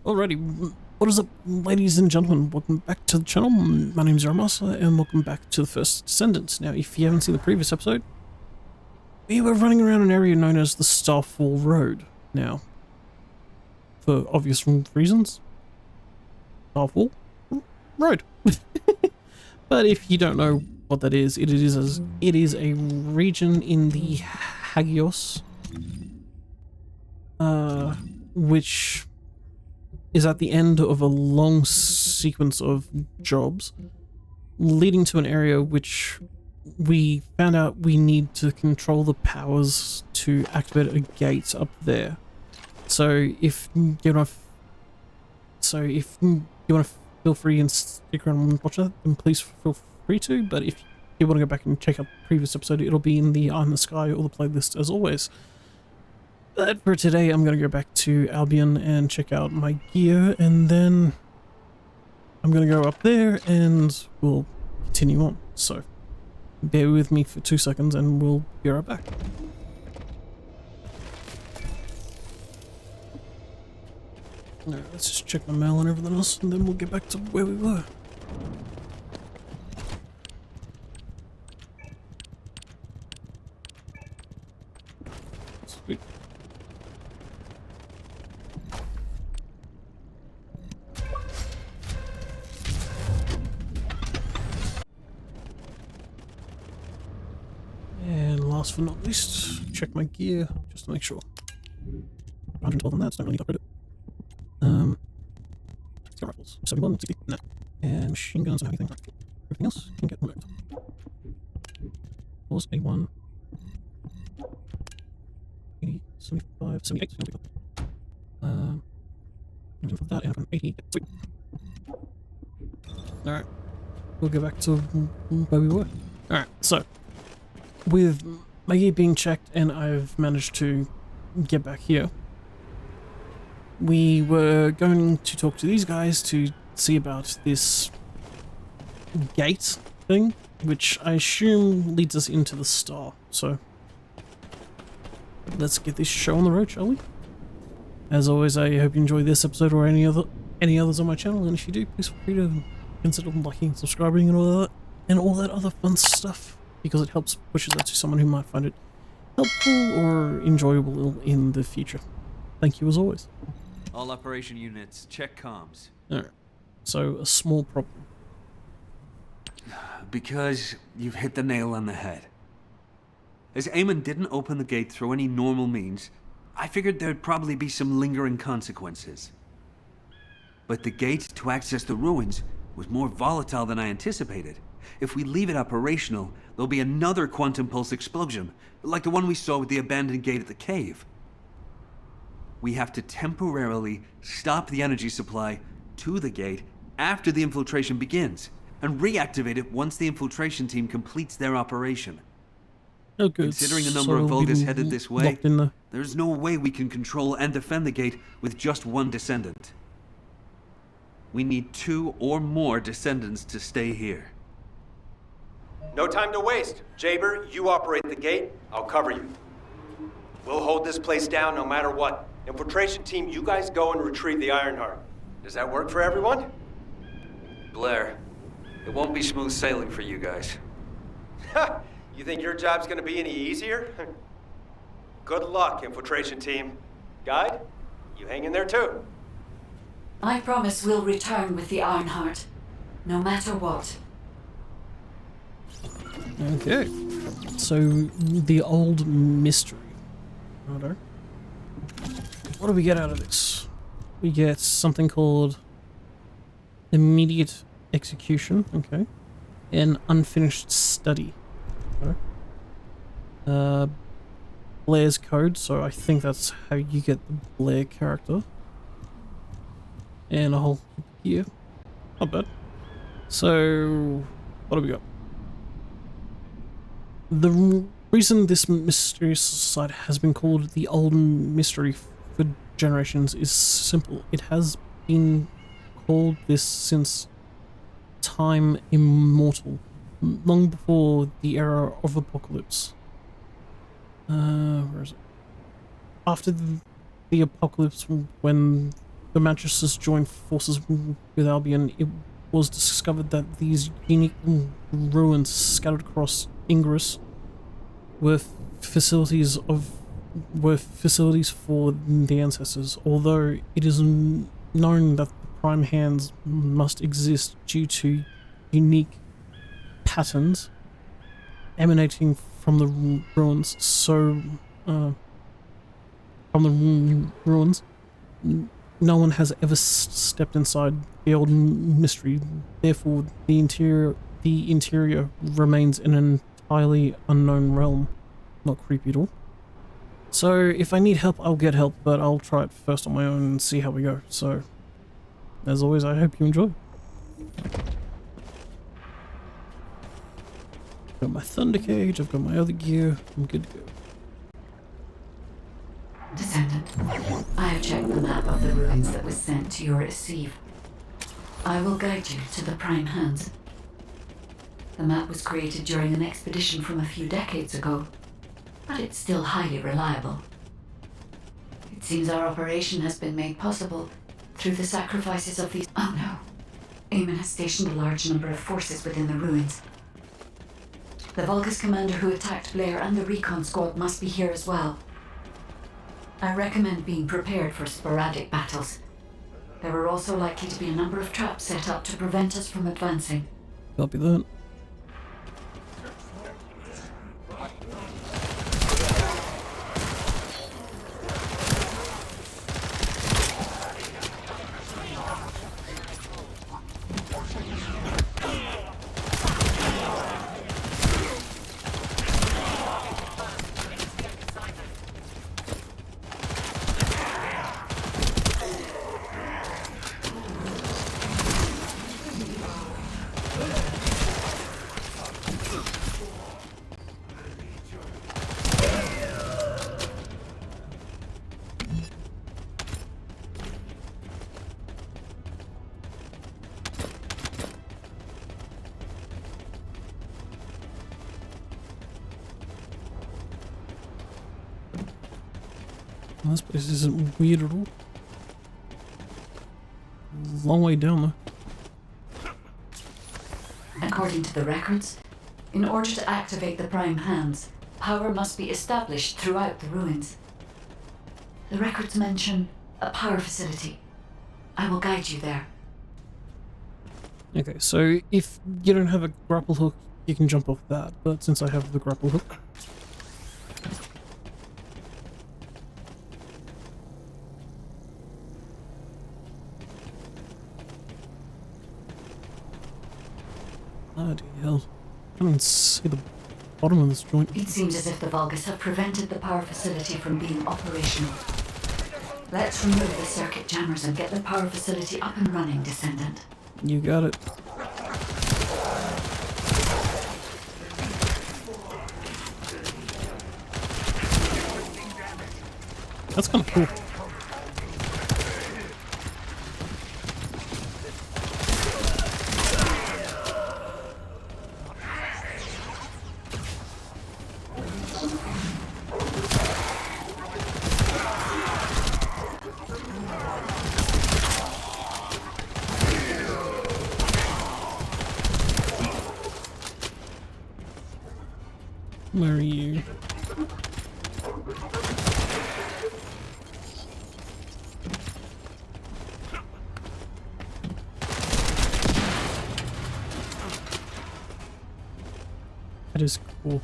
Alrighty, what is up, ladies and gentlemen? Welcome back to the channel. My name is Ramasa, and welcome back to the first Descendant. Now, if you haven't seen the previous episode, we were running around an area known as the Starfall Road. Now, for obvious reasons, Starfall Road. But if you don't know what that is, it is a region in the Hagios, which is at the end of a long sequence of jobs leading to an area which we found out we need to control the powers to activate a gate up there. So if you want to feel free and stick around and watch that, then please feel free to. But if you want to go back and check out the previous episode, it'll be in the Eye in the Sky or the playlist as always. But for today, I'm going to go back to Albion and check out my gear, and then I'm going to go up there and we'll continue on. So bear with me for 2 seconds and we'll be right back. Alright, let's just check my mail and everything else, and then we'll get back to where we were. Sweet. And last but not least, check my gear just to make sure. 112 on that, so don't really upgrade it. It's got rifles, 71, 60, no. And machine guns and everything. Everything else can get removed. Pause, 81. 80, 75, 78. For that, and 80. Sweet. Alright. We'll go back to where we were. Alright, so with my gear being checked and I've managed to get back here, we were going to talk to these guys to see about this gate thing, which I assume leads us into the star. So let's get this show on the road, shall we? As always, I hope you enjoy this episode or any others on my channel, and if you do, please feel free to consider liking, subscribing, and all that other fun stuff, because it helps pushes out to someone who might find it helpful or enjoyable in the future. Thank you as always. All operation units, check comms. Alright, so a small problem. Because you've hit the nail on the head. As Eamon didn't open the gate through any normal means, I figured there'd probably be some lingering consequences. But the gate to access the ruins was more volatile than I anticipated. If we leave it operational, there'll be another quantum pulse explosion, like the one we saw with the abandoned gate at the cave. We have to temporarily stop the energy supply to the gate after the infiltration begins, and reactivate it once the infiltration team completes their operation. Oh, good. Considering the number of Vulgus headed this way, there's no way we can control and defend the gate with just one Descendant. We need 2 or more Descendants to stay here. No time to waste. Jaber, you operate the gate, I'll cover you. We'll hold this place down no matter what. Infiltration team, you guys go and retrieve the Iron Heart. Does that work for everyone? Blair, it won't be smooth sailing for you guys. Ha! You think your job's gonna be any easier? Good luck, infiltration team. Guide, you hang in there too. I promise we'll return with the Iron Heart, no matter what. Okay, so the old mystery. Righto. What do we get out of this? We get something called immediate execution, okay, and unfinished study. Okay. Blair's code, so I think that's how you get the Blair character. And a whole gear. Not bad. So, what do we got? The reason this mysterious site has been called the Old Mystery for generations is simple. It has been called this since time immemorial, long before the era of apocalypse. Where is it? After the apocalypse, when the Mattresses joined forces with Albion, it was discovered that these unique ruins scattered across Ingress were facilities for the ancestors, although it is known that the Prime Hands must exist due to unique patterns emanating from the ruins. No one has ever stepped inside the old mystery. Therefore, the interior remains in an entirely unknown realm. Not creepy at all. So, if I need help, I'll get help, but I'll try it first on my own and see how we go. So, as always, I hope you enjoy. Got my Thunder Cage, I've got my other gear, I'm good to go. Descendant, I have checked the map of the ruins that was sent to your receive. I will guide you to the Prime Hands. The map was created during an expedition from a few decades ago, but it's still highly reliable. It seems our operation has been made possible through the sacrifices of these— Oh no. Eamon has stationed a large number of forces within the ruins. The Vulgus commander who attacked Blair and the recon squad must be here as well. I recommend being prepared for sporadic battles. There are also likely to be a number of traps set up to prevent us from advancing. Copy that. This place isn't weird at all. Long way down though. According to the records, in order to activate the Prime Hands, power must be established throughout the ruins. The records mention a power facility. I will guide you there. Okay, so if you don't have a grapple hook, you can jump off that, but since I have the grapple hook... Bloody hell. I can't even see the bottom of this joint. It seems as if the Vulgus have prevented the power facility from being operational. Let's remove the circuit jammers and get the power facility up and running, Descendant. You got it. That's kind of cool. Where are you? That is cool.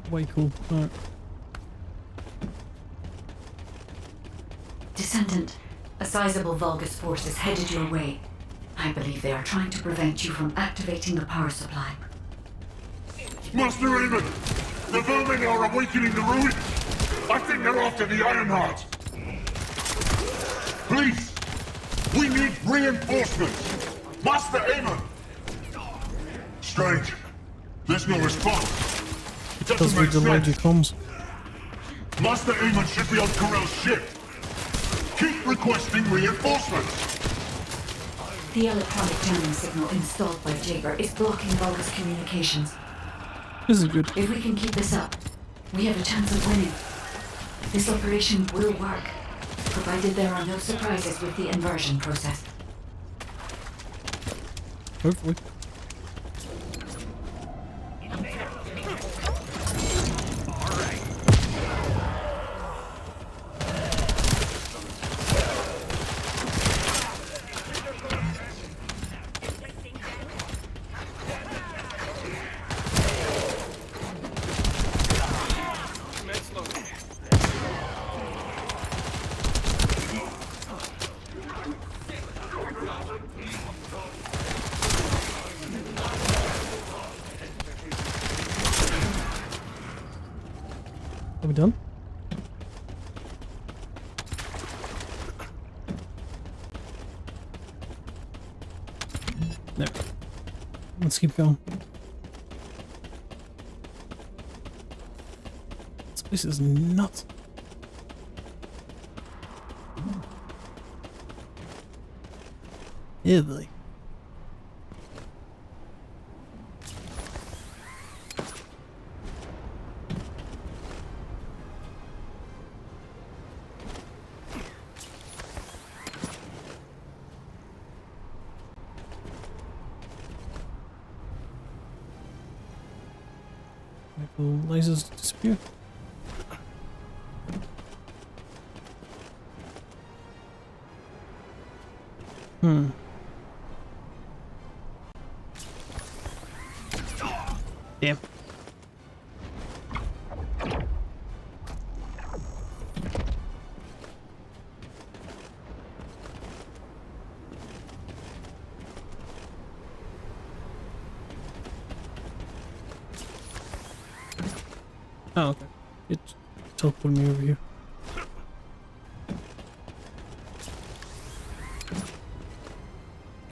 Way cool. Alright. Descendant, a sizable Vulgus force is headed your way. I believe they are trying to prevent you from activating the power supply. Master Raymond! The vermin are awakening the ruins! I think they're after the Iron Hearts! Please! We need reinforcements! Master Aemon! Strange. There's no response. It Because doesn't we make delayed your sense. comms. Master Amon should be on Corell's ship. Keep requesting reinforcements. The electronic jamming signal installed by Jaber is blocking Vulgus communications. This is good. If we can keep this up, we have a chance of winning. This operation will work, provided there are no surprises with the inversion process. Hopefully. Are we done? No. Let's keep going. This place is nuts. Yeah, boy. The lasers disappear. Damn. Oh, okay. It teleported me over here.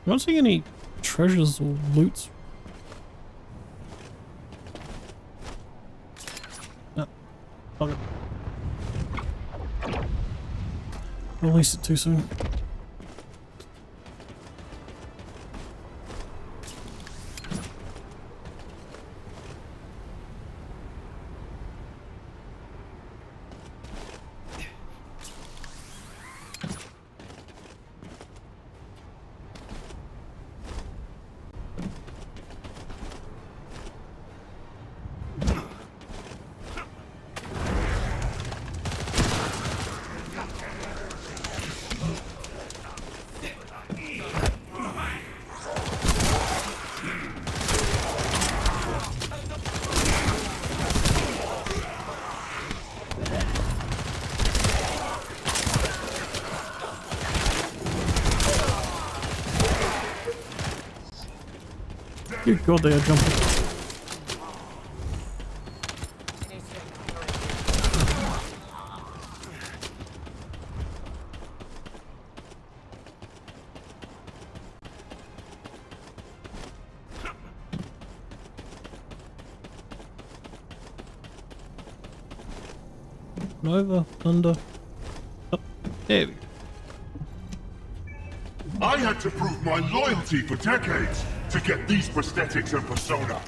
I'm not seeing any treasures or loots. No. Okay. Released it too soon. Good god, they are jumping. Over, under. Oh, there we go. I had to prove my loyalty for decades to get these prosthetics and persona.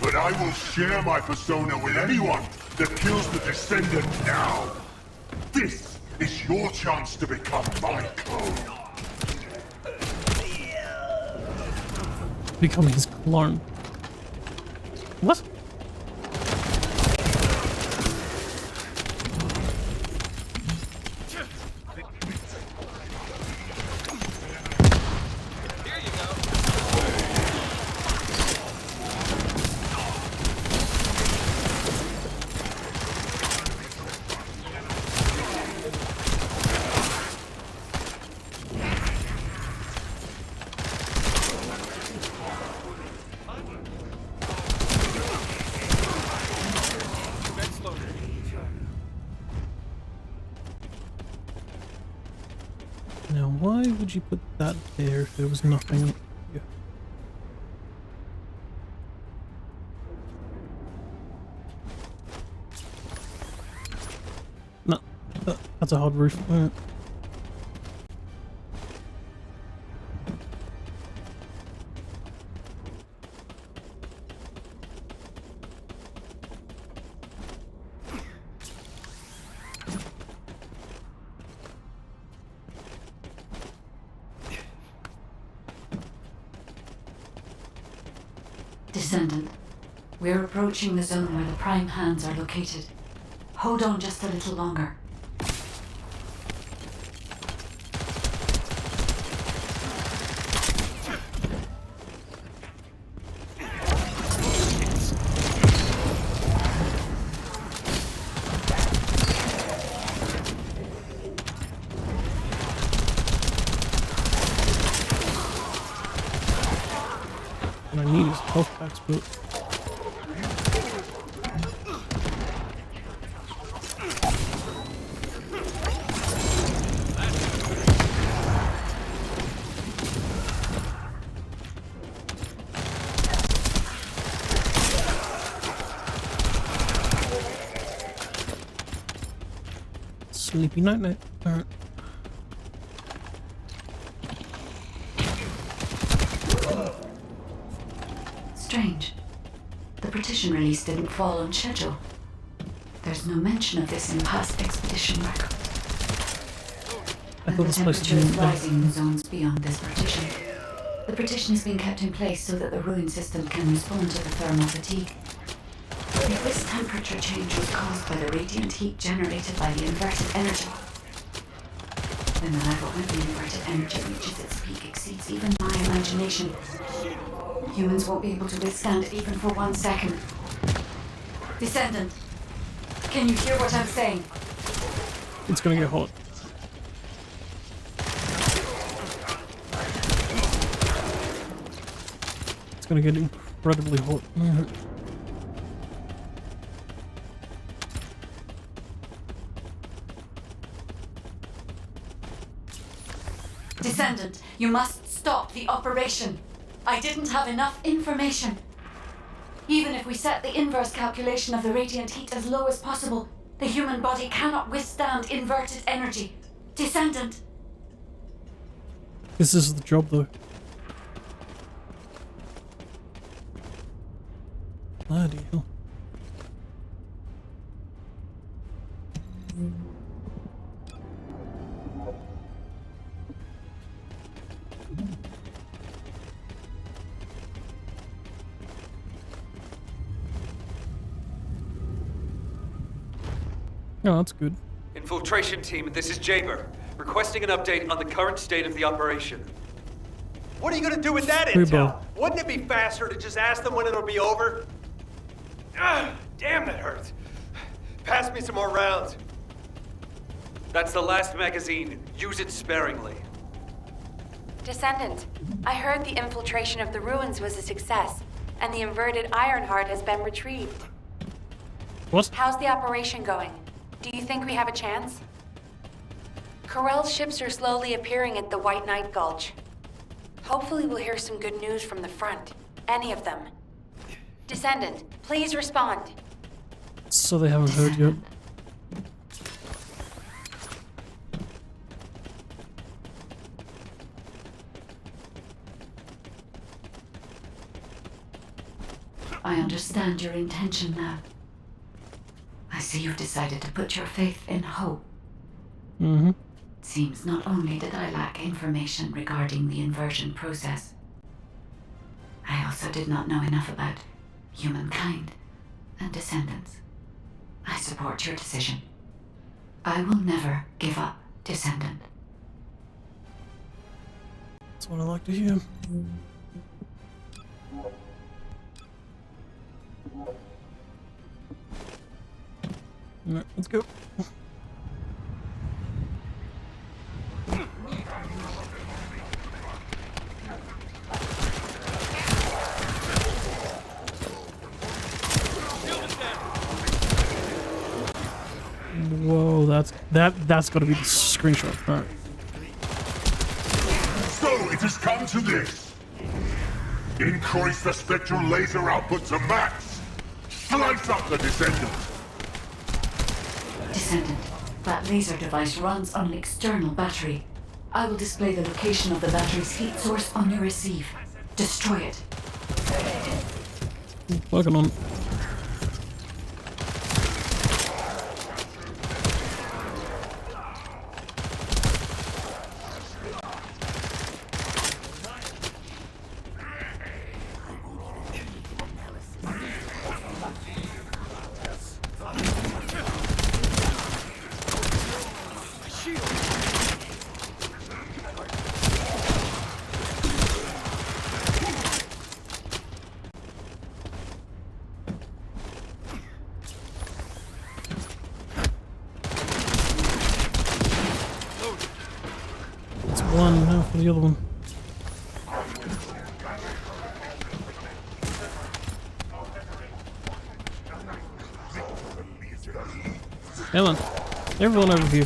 But I will share my persona with anyone that kills the Descendant now. This is your chance to become my clone. Becoming his clone. What? Now, why would you put that there if there was nothing here? That's a hard roof. Alright. Descendant, we're approaching the zone where the prime hands are located. Hold on just a little longer. What I need is health packs, but sleepy night night. Alright. Strange. The partition release didn't fall on schedule. There's no mention of this in past expedition records. I And thought the this place temperature is didn't. rising in the zones beyond this partition. The partition is being kept in place so that the ruin system can respond to the thermal fatigue. If this temperature change was caused by the radiant heat generated by the inverted energy, then the level when the inverted energy reaches its peak exceeds even my imagination. Humans won't be able to withstand it even for 1 second. Descendant, can you hear what I'm saying? It's gonna get hot. It's gonna get incredibly hot. Descendant, you must stop the operation. I didn't have enough information. Even if we set the inverse calculation of the radiant heat as low as possible, the human body cannot withstand inverted energy. Descendant! This is the job, though. Bloody hell. Oh, that's good. Infiltration team, this is Jaber. Requesting an update on the current state of the operation. What are you gonna do with that intel? Wouldn't it be faster to just ask them when it'll be over? Damn, that hurts. Pass me some more rounds. That's the last magazine. Use it sparingly. Descendant, I heard the infiltration of the ruins was a success, and the inverted Iron Heart has been retrieved. What? How's the operation going? Do you think we have a chance? Corell's ships are slowly appearing at the White Knight Gulch. Hopefully we'll hear some good news from the front. Any of them. Descendant, please respond. So they haven't heard yet. I understand your intention now. I see you've decided to put your faith in hope. Mm-hmm. Seems not only did I lack information regarding the inversion process, I also did not know enough about humankind and descendants. I support your decision. I will never give up, Descendant. That's what I like to hear. Alright, let's go. Whoa, that's gotta be the screenshot. Alright. So it has come to this. Increase the spectral laser output to max. Slice up the Descendant. Descendant, That laser device runs on an external battery. I will display the location of the battery's heat source on your receive. Destroy it. Working on. One now for the other one. Ellen, everyone over here.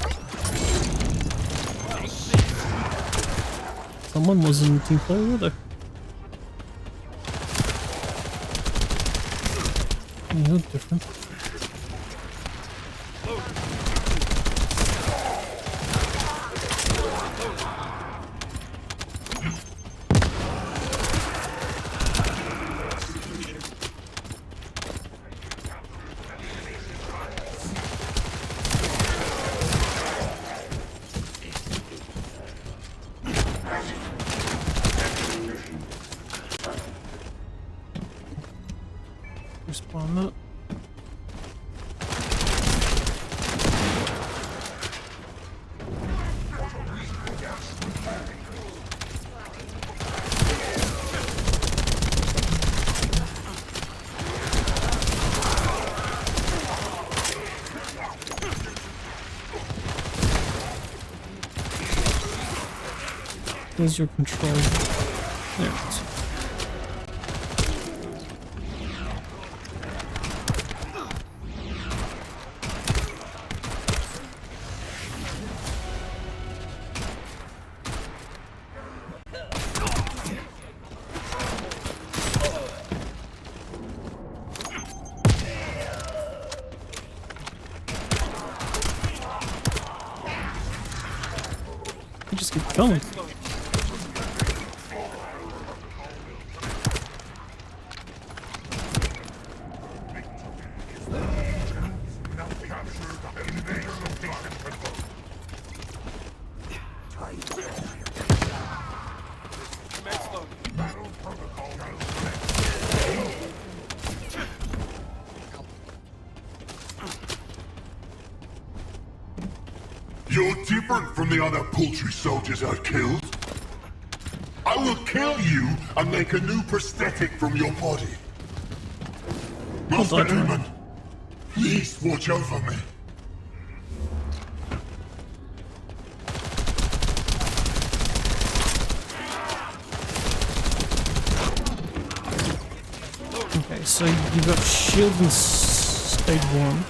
Someone was in team player, were they? You look different. Respawn that. Where's your control? There it is. You just keep going. You're different from the other paltry soldiers I've killed. I will kill you and make a new prosthetic from your body. Master Aemon, please watch over me. Okay, so you've got shield in stage 1.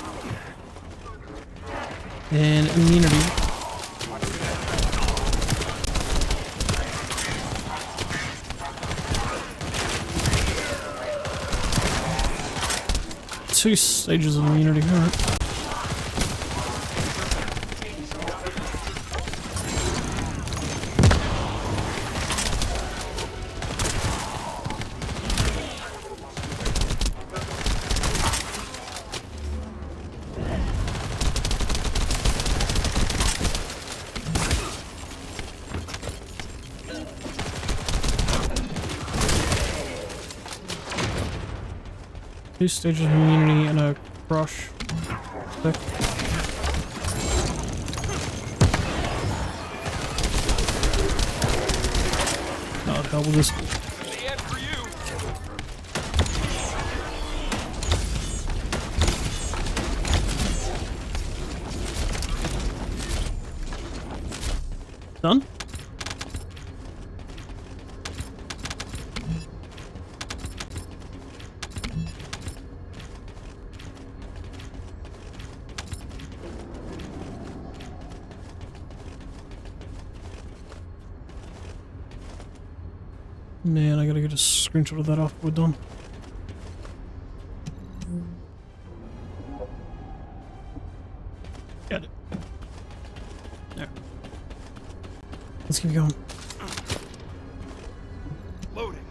And immunity. Two stages of immunity, alright. Two stages of immunity and a crush. Stick. Oh, hell with this. Done? Man, I gotta get a screenshot of that after we're done. Got it. Let's keep going. Loading.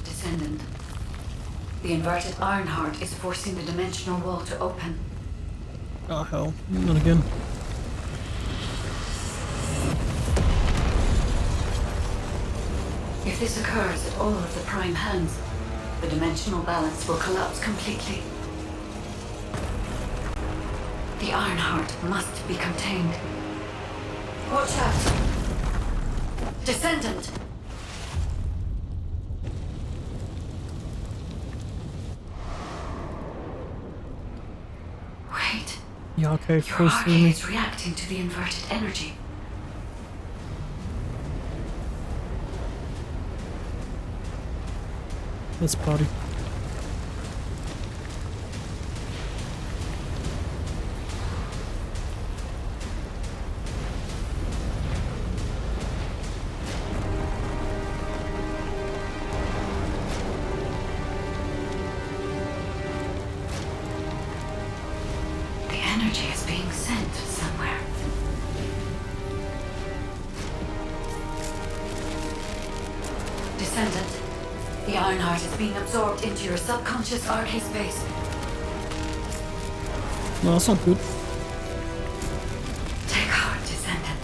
Descendant. The inverted Iron Heart is forcing the dimensional wall to open. Oh hell, not again. If this occurs at all of the prime hands, the dimensional balance will collapse completely. The Iron Heart must be contained. Watch out! Descendant! Wait. The arcade Your flows through me. is reacting to the inverted energy. Let's party. The energy is being sent somewhere. Descendant, the Iron Heart is being absorbed into your subconscious RK space. No, that's not good. Take heart, Descendant.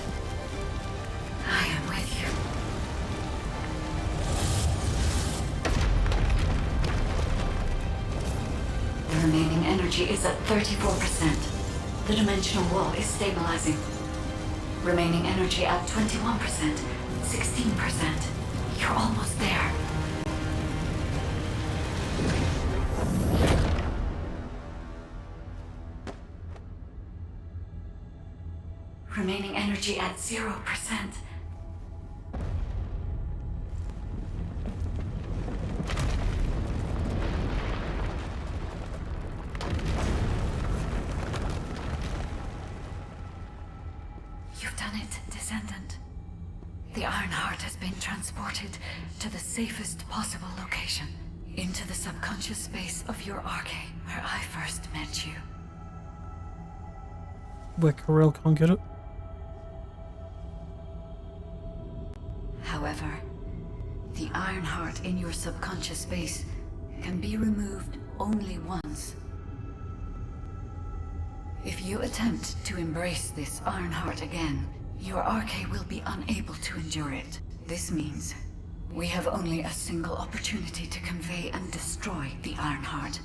I am with you. The remaining energy is at 34%. The dimensional wall is stabilizing. Remaining energy at 21%, 16%. You're almost there. Remaining energy at 0%. You've done it, Descendant. The Iron Heart has been transported to the safest possible location, into the subconscious space of your RK, where I first met you. Where Corel can't get it. However, the Iron Heart in your subconscious space can be removed only once. If you attempt to embrace this Iron Heart again, your RK will be unable to endure it. This means we have only a single opportunity to convey and destroy the Iron Heart.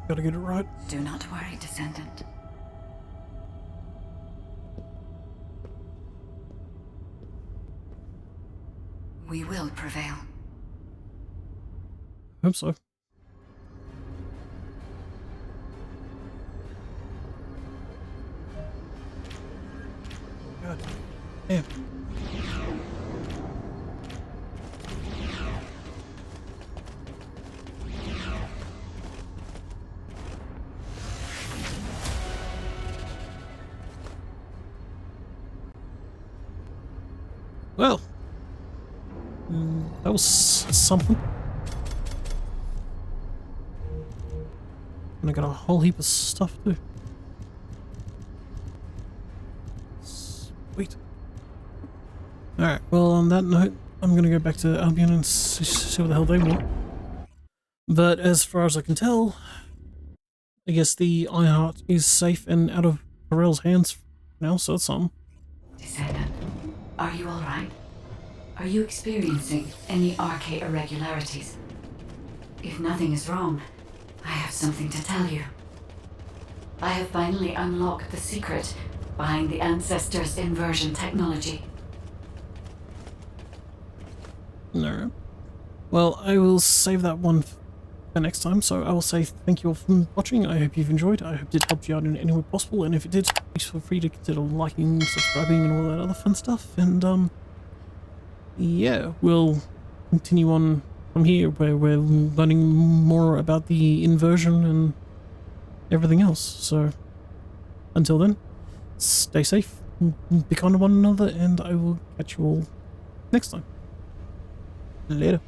Gotta get it right. Do not worry, Descendant. We will prevail. Hope so. God damn. Well, that was something. And I got a whole heap of stuff too. Sweet. Alright, well on that note, I'm gonna go back to Albion and see what the hell they want. But as far as I can tell, I guess the Iron Heart is safe and out of Corel's hands now, so that's something. Descendant, are you alright? Are you experiencing any RK irregularities? If nothing is wrong, I have something to tell you. I have finally unlocked the secret behind the Ancestors' inversion technology. Alright. Well, I will save that one for next time, so I will say thank you all for watching. I hope you've enjoyed. I hope it helped you out in any way possible, and if it did, please feel free to consider liking, subscribing, and all that other fun stuff. And, yeah, we'll continue on from here, where we're learning more about the inversion and everything else. So, until then, stay safe, be kind to one another, and I will catch you all next time. Later.